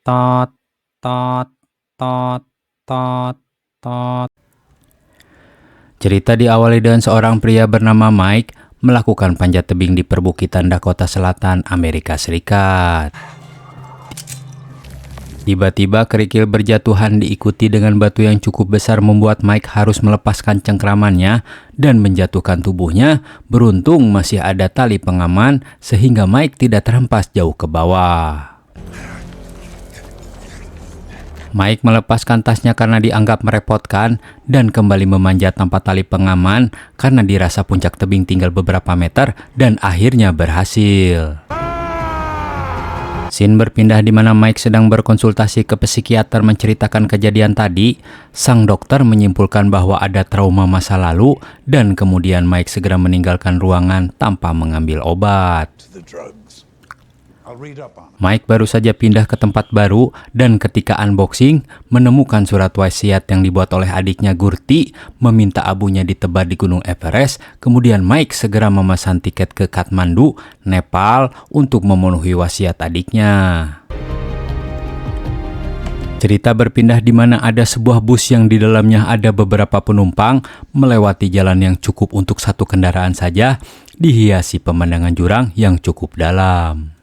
Tot, tot, tot, tot, tot. Cerita diawali dengan seorang pria bernama Mike melakukan panjat tebing di perbukitan Dakota Selatan, Amerika Serikat. Tiba-tiba kerikil berjatuhan diikuti dengan batu yang cukup besar membuat Mike harus melepaskan cengkramannya dan menjatuhkan tubuhnya. Beruntung masih ada tali pengaman sehingga Mike tidak terhempas jauh ke bawah. Mike melepaskan tasnya karena dianggap merepotkan dan kembali memanjat tanpa tali pengaman karena dirasa puncak tebing tinggal beberapa meter dan akhirnya berhasil. Scene berpindah di mana Mike sedang berkonsultasi ke psikiater menceritakan kejadian tadi. Sang dokter menyimpulkan bahwa ada trauma masa lalu dan kemudian Mike segera meninggalkan ruangan tanpa mengambil obat. Mike baru saja pindah ke tempat baru dan ketika unboxing menemukan surat wasiat yang dibuat oleh adiknya Gurti meminta abunya ditebar di Gunung Everest. Kemudian Mike segera memesan tiket ke Kathmandu, Nepal untuk memenuhi wasiat adiknya. Cerita berpindah di mana ada sebuah bus yang di dalamnya ada beberapa penumpang melewati jalan yang cukup untuk satu kendaraan saja, dihiasi pemandangan jurang yang cukup dalam.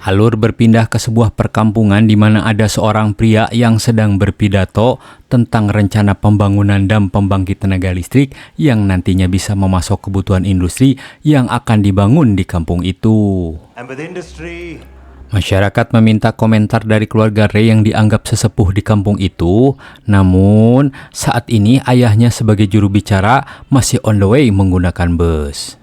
Alur berpindah ke sebuah perkampungan di mana ada seorang pria yang sedang berpidato tentang rencana pembangunan dam pembangkit tenaga listrik yang nantinya bisa memasok kebutuhan industri yang akan dibangun di kampung itu. Masyarakat meminta komentar dari keluarga Ray yang dianggap sesepuh di kampung itu. Namun, saat ini ayahnya sebagai juru bicara masih on the way menggunakan bus.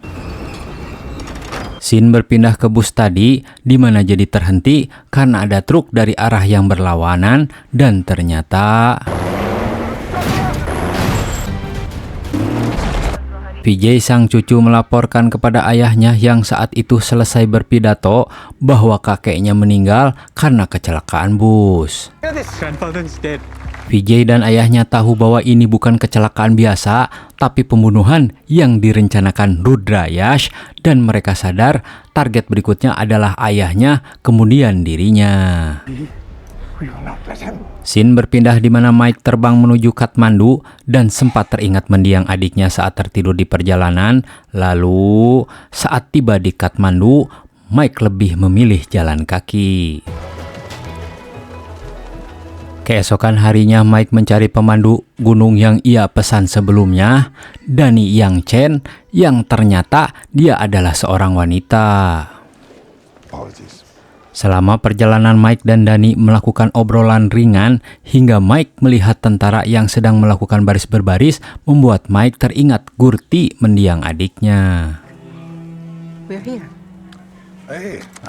Scene berpindah ke bus tadi, di mana jadi terhenti karena ada truk dari arah yang berlawanan dan ternyata PJ sang cucu melaporkan kepada ayahnya yang saat itu selesai berpidato bahwa kakeknya meninggal karena kecelakaan bus. PJ dan ayahnya tahu bahwa ini bukan kecelakaan biasa, tapi pembunuhan yang direncanakan Rudra Yash, dan mereka sadar target berikutnya adalah ayahnya, kemudian dirinya. Scene berpindah di mana Mike terbang menuju Kathmandu dan sempat teringat mendiang adiknya saat tertidur di perjalanan. Lalu, saat tiba di Kathmandu, Mike lebih memilih jalan kaki. Keesokan harinya Mike mencari pemandu gunung yang ia pesan sebelumnya, Dani Yang Chen, yang ternyata dia adalah seorang wanita. Selama perjalanan Mike dan Dani melakukan obrolan ringan hingga Mike melihat tentara yang sedang melakukan baris berbaris membuat Mike teringat Gurti mendiang adiknya.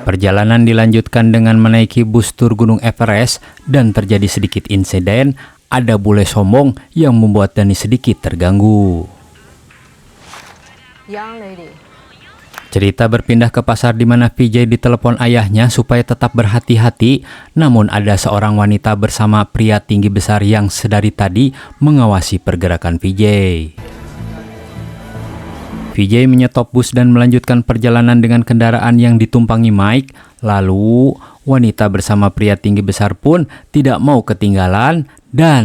Perjalanan dilanjutkan dengan menaiki bus tur Gunung Everest dan terjadi sedikit insiden. Ada bule sombong yang membuat Dani sedikit terganggu. Cerita berpindah ke pasar di mana VJ ditelepon ayahnya supaya tetap berhati-hati. Namun ada seorang wanita bersama pria tinggi besar yang sedari tadi mengawasi pergerakan VJ. VJ menyetop bus dan melanjutkan perjalanan dengan kendaraan yang ditumpangi Mike. Lalu, wanita bersama pria tinggi besar pun tidak mau ketinggalan dan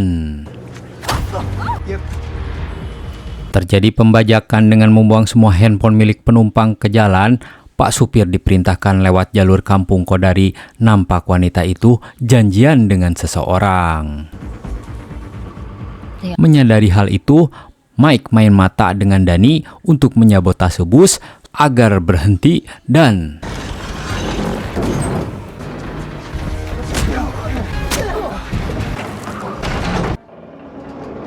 terjadi pembajakan dengan membuang semua handphone milik penumpang ke jalan. Pak supir diperintahkan lewat jalur kampung Kodari. Nampak wanita itu janjian dengan seseorang. Menyadari hal itu, Mike main mata dengan Dani untuk menyabotase bus agar berhenti dan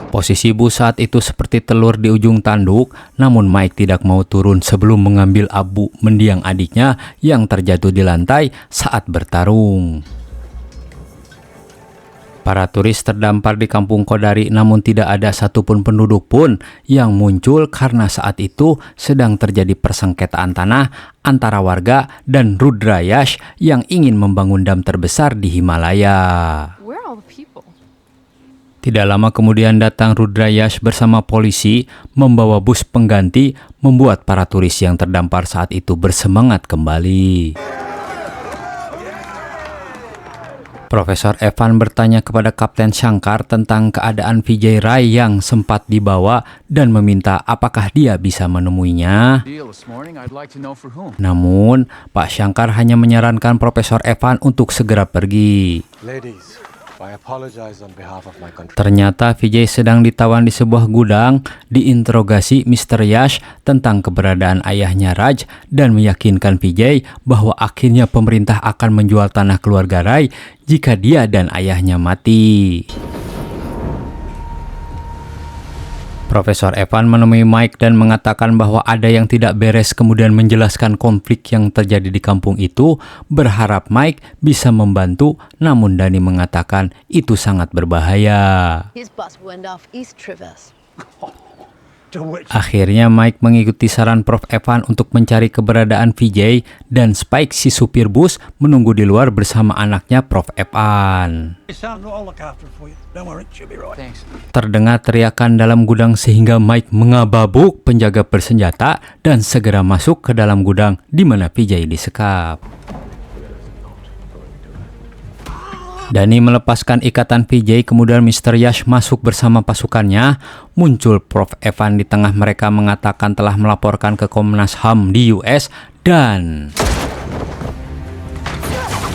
posisi bus saat itu seperti telur di ujung tanduk. Namun Mike tidak mau turun sebelum mengambil abu mendiang adiknya yang terjatuh di lantai saat bertarung. Para turis terdampar di kampung Kodari, namun tidak ada satupun penduduk pun yang muncul karena saat itu sedang terjadi persengketaan tanah antara warga dan Rudra Yash yang ingin membangun dam terbesar di Himalaya. Tidak lama kemudian datang Rudra Yash bersama polisi membawa bus pengganti, membuat para turis yang terdampar saat itu bersemangat kembali. Profesor Evan bertanya kepada Kapten Shankar tentang keadaan Vijay Rai yang sempat dibawa dan meminta apakah dia bisa menemuinya. Namun, Pak Shankar hanya menyarankan Profesor Evan untuk segera pergi. Ternyata Vijay sedang ditawan di sebuah gudang, diinterogasi Mr. Yash tentang keberadaan ayahnya Raj dan meyakinkan Vijay bahwa akhirnya pemerintah akan menjual tanah keluarga Rai jika dia dan ayahnya mati. Profesor Evan menemui Mike dan mengatakan bahwa ada yang tidak beres, kemudian menjelaskan konflik yang terjadi di kampung itu, berharap Mike bisa membantu, namun Danny mengatakan itu sangat berbahaya. Akhirnya Mike mengikuti saran Prof. Evan untuk mencari keberadaan Vijay dan Spike si supir bus menunggu di luar bersama anaknya Prof. Evan. Terdengar teriakan dalam gudang sehingga Mike mengababuk penjaga bersenjata dan segera masuk ke dalam gudang di mana Vijay disekap. Danny melepaskan ikatan Vijay, kemudian Mr. Yash masuk bersama pasukannya. Muncul Prof. Evan di tengah mereka mengatakan telah melaporkan ke Komnas HAM di US dan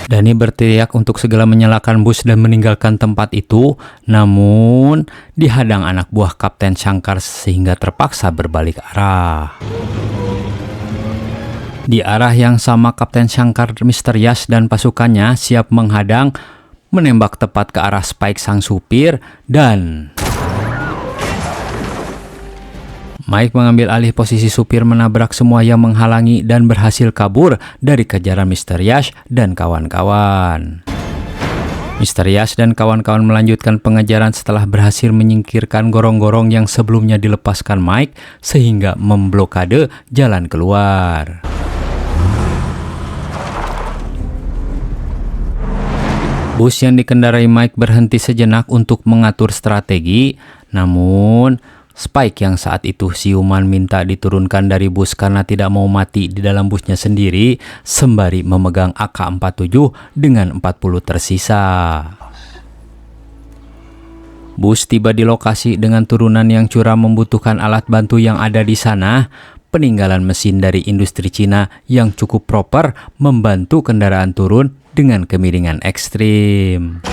Danny berteriak untuk segera menyalakan bus dan meninggalkan tempat itu, namun dihadang anak buah Kapten Shankar sehingga terpaksa berbalik arah. Di arah yang sama, Kapten Shankar, Mr. Yash dan pasukannya siap menghadang, menembak tepat ke arah Spike sang supir, dan Mike mengambil alih posisi supir, menabrak semua yang menghalangi dan berhasil kabur dari kejaran Mr. Yash dan kawan-kawan. Mr. Yash dan kawan-kawan melanjutkan pengejaran setelah berhasil menyingkirkan gorong-gorong yang sebelumnya dilepaskan Mike sehingga memblokade jalan keluar. Bus yang dikendarai Mike berhenti sejenak untuk mengatur strategi, namun Spike yang saat itu siuman minta diturunkan dari bus karena tidak mau mati di dalam busnya sendiri, sembari memegang AK-47 dengan 40 tersisa. Bus tiba di lokasi dengan turunan yang curam membutuhkan alat bantu yang ada di sana. Peninggalan mesin dari industri Cina yang cukup proper membantu kendaraan turun dengan kemiringan ekstrim.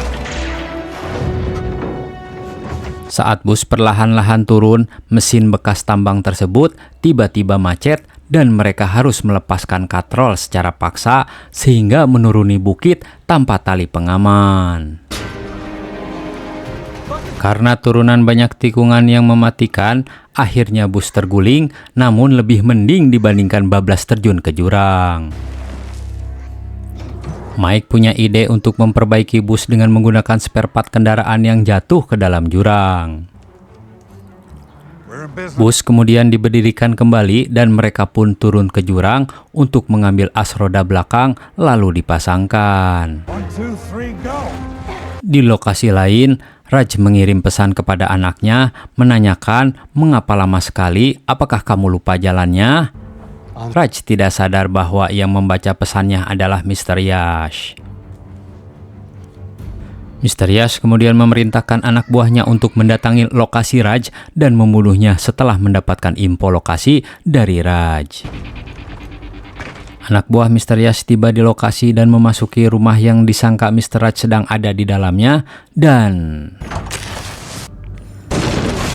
Saat bus perlahan-lahan turun, mesin bekas tambang tersebut tiba-tiba macet dan mereka harus melepaskan katrol secara paksa sehingga menuruni bukit tanpa tali pengaman. Karena turunan banyak tikungan yang mematikan, akhirnya bus terguling, namun lebih mending dibandingkan bablas terjun ke jurang. Mike punya ide untuk memperbaiki bus dengan menggunakan spare part kendaraan yang jatuh ke dalam jurang. Bus kemudian diberdirikan kembali dan mereka pun turun ke jurang untuk mengambil as roda belakang lalu dipasangkan. Di lokasi lain, Raj mengirim pesan kepada anaknya menanyakan mengapa lama sekali, apakah kamu lupa jalannya? Raj tidak sadar bahwa yang membaca pesannya adalah Mr. Yash. Mr. Yash kemudian memerintahkan anak buahnya untuk mendatangi lokasi Raj dan membunuhnya setelah mendapatkan info lokasi dari Raj. Anak buah Mr. Yash tiba di lokasi dan memasuki rumah yang disangka Mr. Raj sedang ada di dalamnya, dan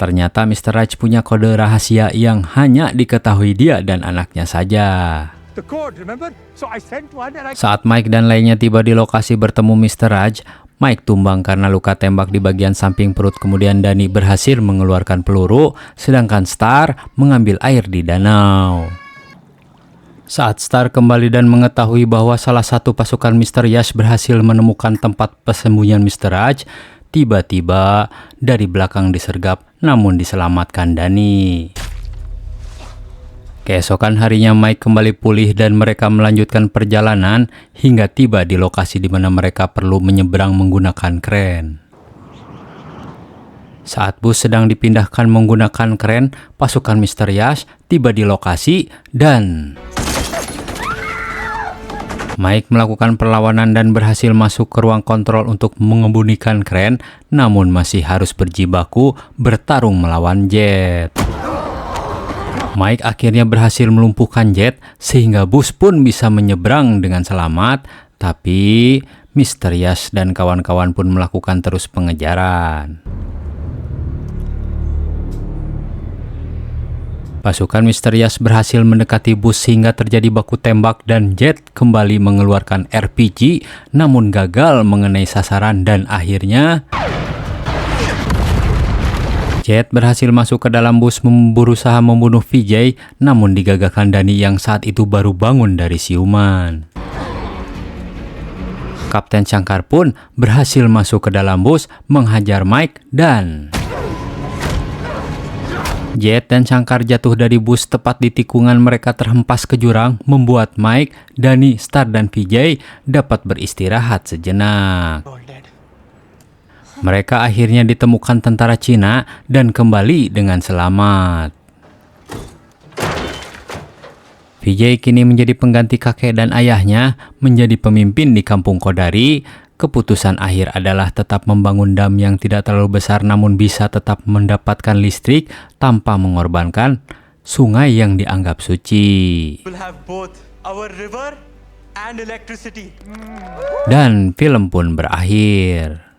ternyata Mr. Raj punya kode rahasia yang hanya diketahui dia dan anaknya saja. Saat Mike dan lainnya tiba di lokasi bertemu Mr. Raj, Mike tumbang karena luka tembak di bagian samping perut, kemudian Danny berhasil mengeluarkan peluru, sedangkan Star mengambil air di danau. Saat Star kembali dan mengetahui bahwa salah satu pasukan Mr. Yash berhasil menemukan tempat persembunyian Mr. Raj, tiba-tiba dari belakang disergap namun diselamatkan Danny. Keesokan harinya Mike kembali pulih dan mereka melanjutkan perjalanan hingga tiba di lokasi di mana mereka perlu menyeberang menggunakan kren. Saat bus sedang dipindahkan menggunakan kren, pasukan Mr. Yash tiba di lokasi dan Mike melakukan perlawanan dan berhasil masuk ke ruang kontrol untuk mengemudikan kren, namun masih harus berjibaku bertarung melawan Jet. Mike akhirnya berhasil melumpuhkan Jet sehingga bus pun bisa menyeberang dengan selamat, tapi Mr. Yash dan kawan-kawan pun melakukan terus pengejaran. Pasukan Mr. Yash berhasil mendekati bus sehingga terjadi baku tembak dan Jet kembali mengeluarkan RPG namun gagal mengenai sasaran dan akhirnya Jet berhasil masuk ke dalam bus berusaha membunuh Vijay namun digagalkan Dani yang saat itu baru bangun dari siuman. Kapten Shankar pun berhasil masuk ke dalam bus menghajar Mike dan Jet dan Shankar jatuh dari bus tepat di tikungan mereka terhempas ke jurang, membuat Mike, Dani, Star, dan Vijay dapat beristirahat sejenak. Mereka akhirnya ditemukan tentara Cina dan kembali dengan selamat. Vijay kini menjadi pengganti kakek dan ayahnya, menjadi pemimpin di kampung Kodari. Keputusan akhir adalah tetap membangun dam yang tidak terlalu besar namun bisa tetap mendapatkan listrik tanpa mengorbankan sungai yang dianggap suci. Dan film pun berakhir.